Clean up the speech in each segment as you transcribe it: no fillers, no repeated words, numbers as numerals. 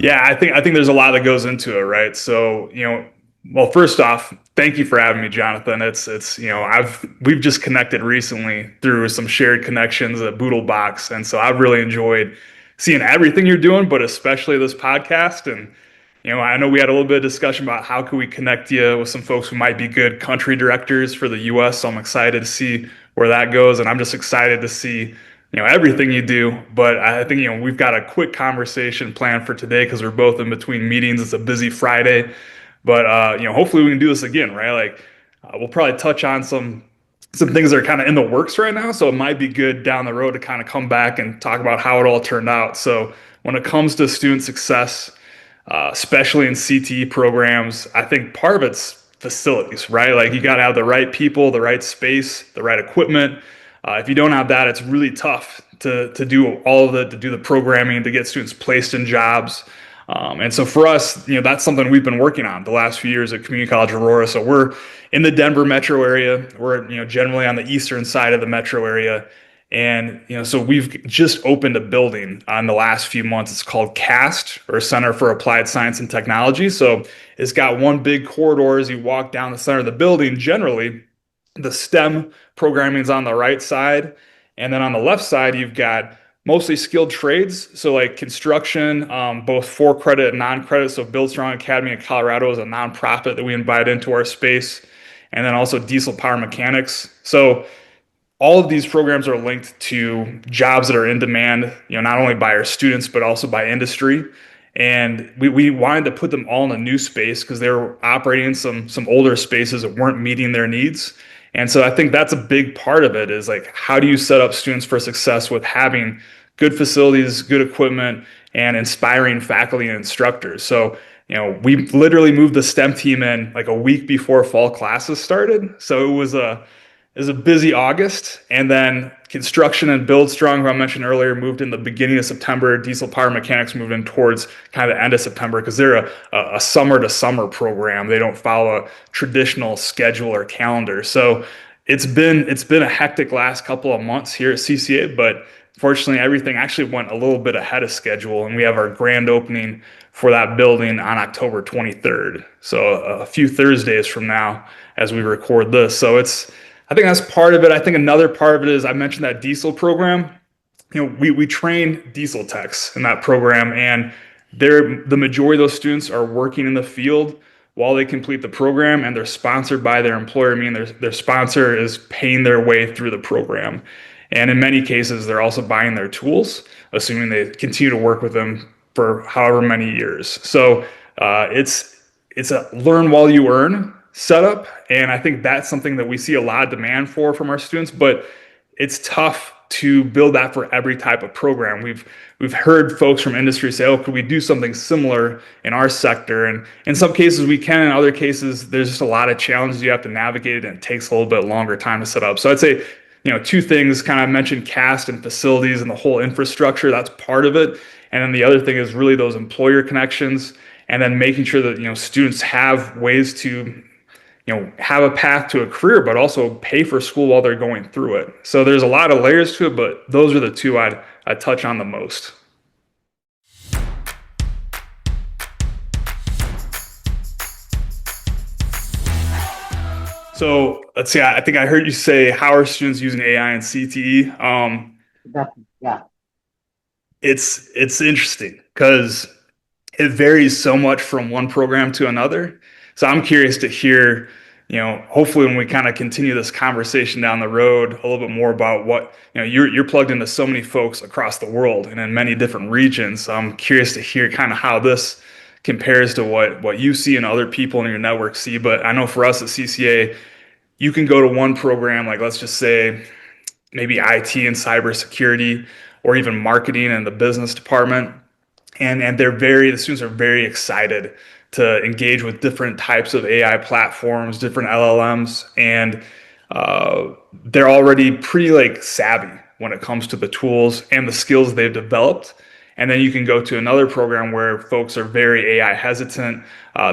Yeah, I think there's a lot that goes into it, right? So, well, first off, thank you for having me, Jonathan. It's we've just connected recently through some shared connections at Boodle Box, and so I've really enjoyed seeing everything you're doing, but especially this podcast. And I know we had a little bit of discussion about how could we connect you with some folks who might be good country directors for the U.S. So I'm excited to see where that goes, and I'm just excited to see everything you do. But I think we've got a quick conversation planned for today because we're both in between meetings. It's a busy Friday, but hopefully we can do this again, right? Like we'll probably touch on some things that are kind of in the works right now. So it might be good down the road to kind of come back and talk about how it all turned out. So when it comes to student success, especially in CTE programs, I think part of it's facilities, right? Like you got to have the right people, the right space, the right equipment. If you don't have that, it's really tough to do all of to do the programming, to get students placed in jobs. And so for us, that's something we've been working on the last few years at Community College Aurora. So we're in the Denver metro area. We're, generally on the eastern side of the metro area. And, so we've just opened a building on the last few months. It's called CAST, or Center for Applied Science and Technology. So it's got one big corridor as you walk down the center of the building. Generally, the STEM programming is on the right side. And then on the left side, you've got mostly skilled trades. So like construction, both for credit and non-credit. So Build Strong Academy in Colorado is a nonprofit that we invite into our space. And then also diesel power mechanics. So all of these programs are linked to jobs that are in demand, not only by our students, but also by industry. And we wanted to put them all in a new space because they were operating in some older spaces that weren't meeting their needs. And so I think that's a big part of it is like, how do you set up students for success with having good facilities, good equipment, and inspiring faculty and instructors? So, we literally moved the STEM team in like a week before fall classes started. So it was a busy August, and then construction and Build Strong, who I mentioned earlier, moved in the beginning of September. Diesel Power Mechanics moved in towards kind of the end of September because they're a summer to summer program. They don't follow a traditional schedule or calendar. So it's been a hectic last couple of months here at CCA, but fortunately everything actually went a little bit ahead of schedule, and we have our grand opening for that building on October 23rd. So a few Thursdays from now as we record this. So I think that's part of it. I think another part of it is I mentioned that diesel program. We train diesel techs in that program, and the majority of those students are working in the field while they complete the program, and they're sponsored by their employer. I mean, their sponsor is paying their way through the program. And in many cases, they're also buying their tools, assuming they continue to work with them for however many years. So it's a learn while you earn setup. And I think that's something that we see a lot of demand for from our students, but it's tough to build that for every type of program. We've heard folks from industry say, "Oh, could we do something similar in our sector?" And in some cases we can. In other cases, there's just a lot of challenges you have to navigate, and it takes a little bit longer time to set up. So I'd say, two things. Kind of mentioned CAST and facilities and the whole infrastructure. That's part of it. And then the other thing is really those employer connections, and then making sure that students have ways to have a path to a career, but also pay for school while they're going through it. So there's a lot of layers to it, but those are the two I'd touch on the most. So let's see. I think I heard you say, how are students using AI and CTE? Exactly. Yeah. It's interesting because it varies so much from one program to another. So I'm curious to hear, hopefully when we kind of continue this conversation down the road, a little bit more about what, you're plugged into so many folks across the world and in many different regions. So I'm curious to hear kind of how this compares to what you see and other people in your network see. But I know for us at CCA, you can go to one program, like let's just say maybe IT and cybersecurity, or even marketing and the business department, and the students are very excited to engage with different types of AI platforms, different LLMs, and they're already pretty like savvy when it comes to the tools and the skills they've developed. And then you can go to another program where folks are very AI hesitant.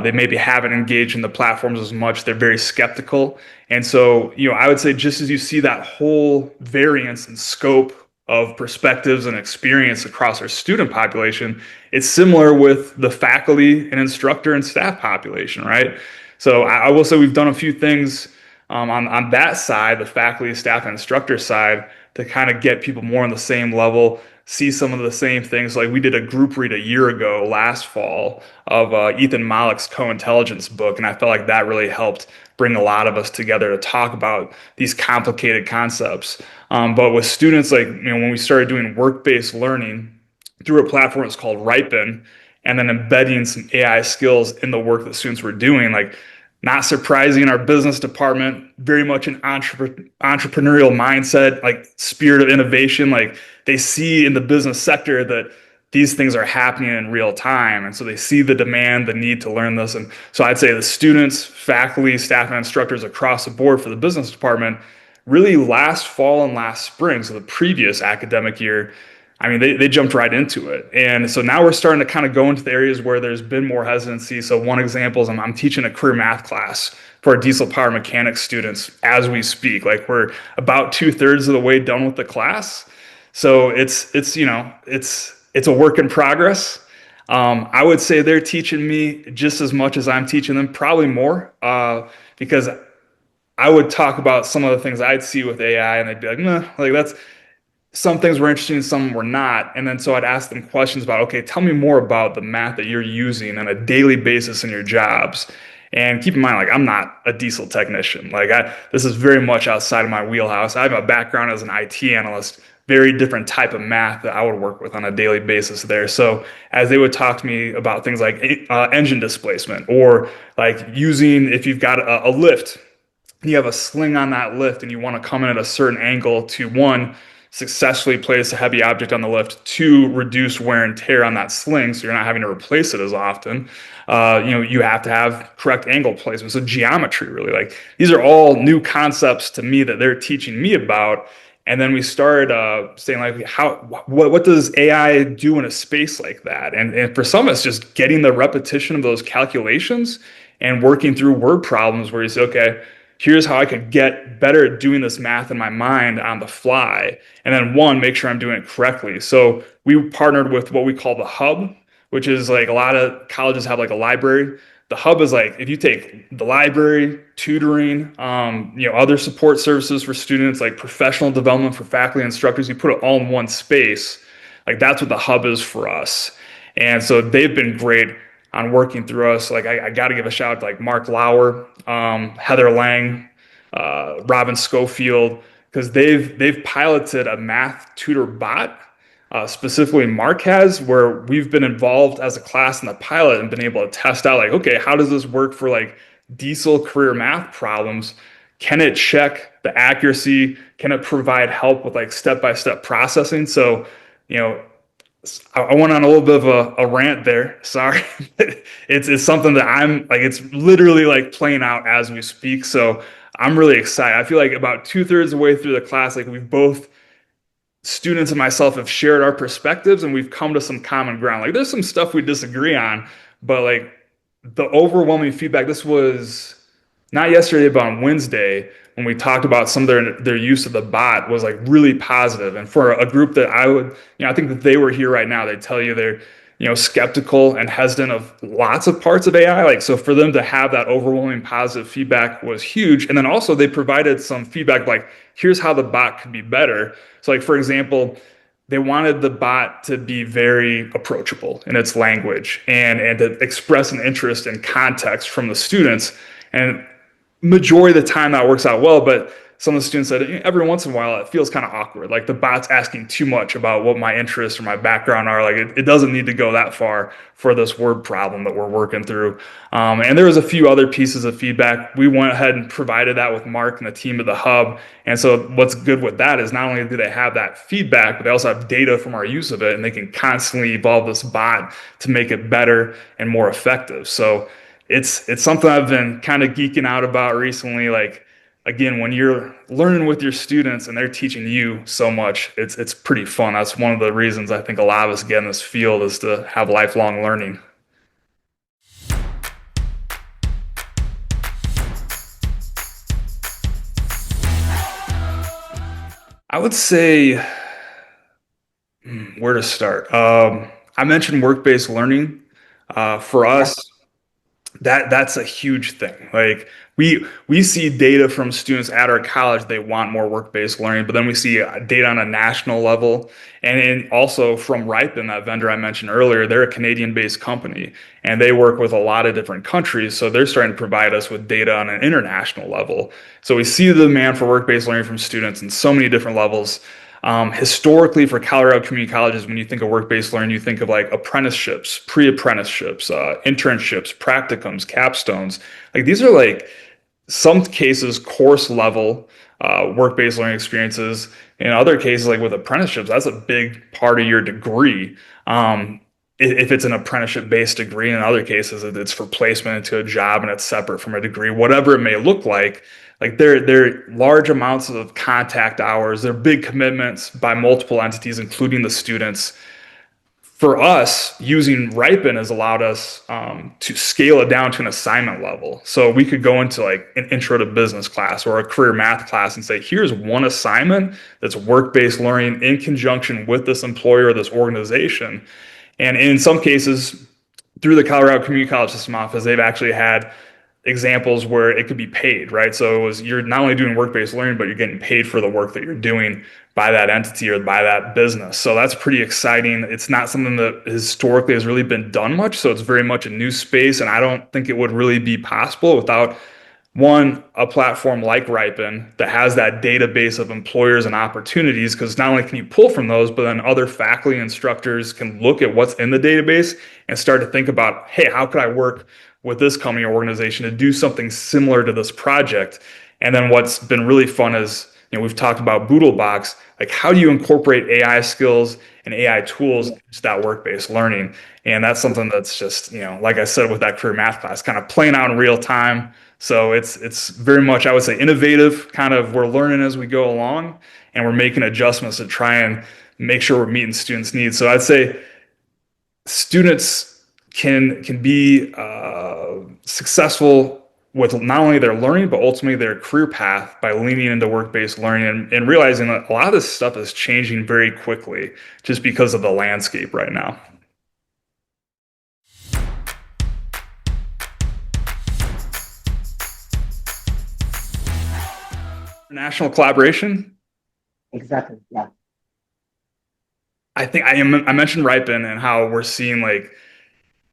They maybe haven't engaged in the platforms as much. They're very skeptical. And so, I would say just as you see that whole variance and scope of perspectives and experience across our student population. It's similar with the faculty and instructor and staff population, right? So I will say we've done a few things on that side, the faculty, staff, and instructor side, to kind of get people more on the same level, see some of the same things. Like we did a group read a year ago, last fall, of Ethan Malick's Co-Intelligence book, and I felt like that really helped bring a lot of us together to talk about these complicated concepts. But with students, like when we started doing work-based learning through a platform that's called Ripen, and then embedding some AI skills in the work that students were doing, like not surprising, our business department, very much an entrepreneurial mindset, like spirit of innovation. Like they see in the business sector that these things are happening in real time. And so they see the demand, the need to learn this. And so I'd say the students, faculty, staff, and instructors across the board for the business department really last fall and last spring, so the previous academic year, I mean, they jumped right into it. And so now we're starting to kind of go into the areas where there's been more hesitancy. So one example is I'm teaching a career math class for our diesel power mechanics students as we speak. Like we're about 2/3 of the way done with the class. So it's a work in progress. I would say they're teaching me just as much as I'm teaching them, probably more, because I would talk about some of the things I'd see with AI, and they'd be like, nah, like that's some things were interesting, some were not. And then so I'd ask them questions about, okay, tell me more about the math that you're using on a daily basis in your jobs. And keep in mind, like I'm not a diesel technician. This is very much outside of my wheelhouse. I have a background as an IT analyst, very different type of math that I would work with on a daily basis there. So as they would talk to me about things like engine displacement, or like using, if you've got a lift, you have a sling on that lift and you want to come in at a certain angle to, one, successfully place a heavy object on the lift, two, reduce wear and tear on that sling so you're not having to replace it as often. You have to have correct angle placement. So geometry, really, like these are all new concepts to me that they're teaching me about. And then we started saying, like, what does AI do in a space like that? And for some, it's just getting the repetition of those calculations and working through word problems where you say, okay, here's how I could get better at doing this math in my mind on the fly. And then one, make sure I'm doing it correctly. So we partnered with what we call the Hub, which is like a lot of colleges have like a library. The Hub is like if you take the library, tutoring, other support services for students, like professional development for faculty and instructors, you put it all in one space. Like that's what the Hub is for us. And so they've been great on working through us. Like I got to give a shout out to like Mark Lauer, Heather Lang, Robin Schofield, because they've piloted a math tutor bot. Specifically, Mark has, where we've been involved as a class in the pilot and been able to test out, like, okay, how does this work for like diesel career math problems? Can it check the accuracy? Can it provide help with like step-by-step processing? So, you know, I went on a little bit of a rant there. Sorry. It's something that I'm like, it's literally like playing out as we speak. So I'm really excited. I feel like about 2/3 of the way through the class, like we've both, students and myself, have shared our perspectives and we've come to some common ground. Like there's some stuff we disagree on, but like the overwhelming feedback, this was not yesterday, but on Wednesday, when we talked about some of their use of the bot, was like really positive. And for a group that I think that they were here right now, they tell you they're, skeptical and hesitant of lots of parts of AI. Like, so for them to have that overwhelming positive feedback was huge. And then also they provided some feedback, like, here's how the bot could be better. So like, for example, they wanted the bot to be very approachable in its language and to express an interest and context from the students. And majority of the time that works out well, but some of the students said every once in a while it feels kind of awkward. Like the bot's asking too much about what my interests or my background are. Like it doesn't need to go that far for this word problem that we're working through. And there was a few other pieces of feedback. We went ahead and provided that with Mark and the team at the Hub. And so what's good with that is not only do they have that feedback, but they also have data from our use of it, and they can constantly evolve this bot to make it better and more effective. So it's something I've been kind of geeking out about recently. Like, again, when you're learning with your students and they're teaching you so much, it's pretty fun. That's one of the reasons I think a lot of us get in this field, is to have lifelong learning. I would say Where to start? I mentioned work-based learning. For Yeah, us, that's a huge thing. Like we see data from students at our college, they want more work-based learning, but then we see data on a national level, also from Ripen, that vendor I mentioned earlier. They're a Canadian-based company, and they work with a lot of different countries, so they're starting to provide us with data on an international level. So we see the demand for work-based learning from students in so many different levels. Historically, for Colorado community colleges, when you think of work-based learning, you think of like apprenticeships, pre-apprenticeships, internships, practicums, capstones. Like these are like some cases course level work-based learning experiences. In other cases, like with apprenticeships, that's a big part of your degree. If it's an apprenticeship-based degree, in other cases, it's for placement into a job and it's separate from a degree, whatever it may look like. Like they're large amounts of contact hours. They're big commitments by multiple entities, including the students. For us, using Ripen has allowed us to scale it down to an assignment level. So we could go into like an intro to business class or a career math class and say, here's one assignment that's work-based learning in conjunction with this employer or this organization. And in some cases, through the Colorado Community College System office, they've actually had examples where it could be paid, right? So it was you're not only doing work-based learning, but you're getting paid for the work that you're doing by that entity or by that business. So that's pretty exciting. It's not something that historically has really been done much, so it's very much a new space, and I don't think it would really be possible without one, a platform like Ripen that has that database of employers and opportunities, because not only can you pull from those, but then other faculty and instructors can look at what's in the database and start to think about, hey, how could I work with this company or organization to do something similar to this project? And then what's been really fun is, we've talked about Boodlebox, like how do you incorporate AI skills and AI tools yeah, into that work-based learning? And that's something that's just, like I said with that career math class, kind of playing out in real time. So it's very much, I would say, innovative, kind of we're learning as we go along and we're making adjustments to try and make sure we're meeting students' needs. So I'd say students can be successful with not only their learning, but ultimately their career path by leaning into work-based learning and realizing that a lot of this stuff is changing very quickly just because of the landscape right now. National collaboration. exactly. Yeah, I mentioned Ripen and how we're seeing like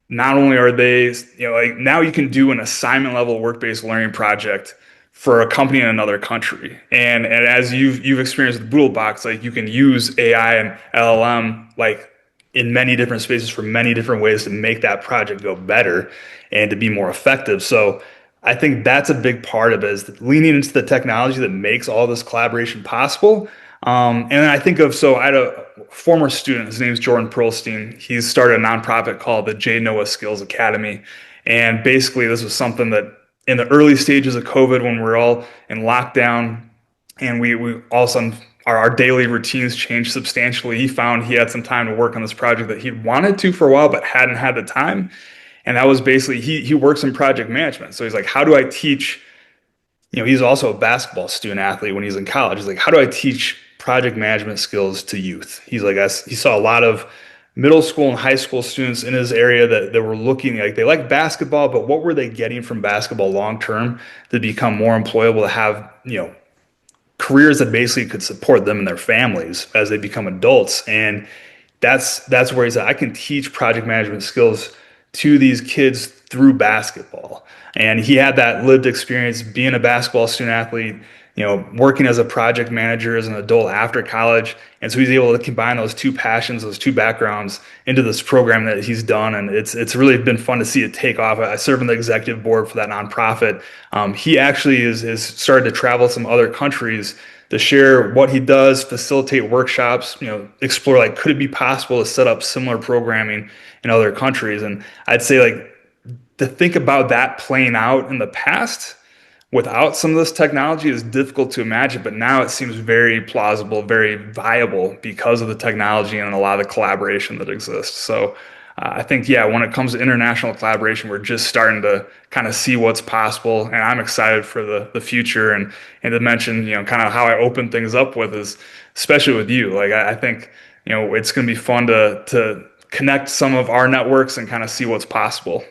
not only are they, like now you can do an assignment level work-based learning project for a company in another country. And as you've experienced with Boodlebox, like you can use AI and LLM like in many different spaces for many different ways to make that project go better and to be more effective. So I think that's a big part of it is leaning into the technology that makes all this collaboration possible. And I think of, so I had a former student, his name's Jordan Pearlstein. He's started a nonprofit called the J Noah Skills Academy. And basically, this was something that in the early stages of COVID, when we were all in lockdown and we all of a sudden our daily routines changed substantially, he found he had some time to work on this project that he'd wanted to for a while, but hadn't had the time. And that was basically, he works in project management. So he's like, how do I teach, he's also a basketball student athlete when he's in college. He's like, how do I teach project management skills to youth? He's like, he saw a lot of middle school and high school students in his area that were looking like they like basketball, but what were they getting from basketball long term to become more employable, to have, careers that basically could support them and their families as they become adults. And that's where he's at. I can teach project management skills to these kids through basketball. And he had that lived experience being a basketball student athlete, working as a project manager as an adult after college. And so he's able to combine those two passions, those two backgrounds into this program that he's done. And it's really been fun to see it take off. I serve on the executive board for that nonprofit. He actually is started to travel to some other countries to share what he does, facilitate workshops, explore like could it be possible to set up similar programming in other countries. And I'd say like to think about that playing out in the past without some of this technology is difficult to imagine, but now it seems very plausible, very viable because of the technology and a lot of the collaboration that exists. So I think, yeah, when it comes to international collaboration, we're just starting to kind of see what's possible, and I'm excited for the future. And to mention, kind of how I open things up with is, especially with you, like I think, it's going to be fun to connect some of our networks and kind of see what's possible.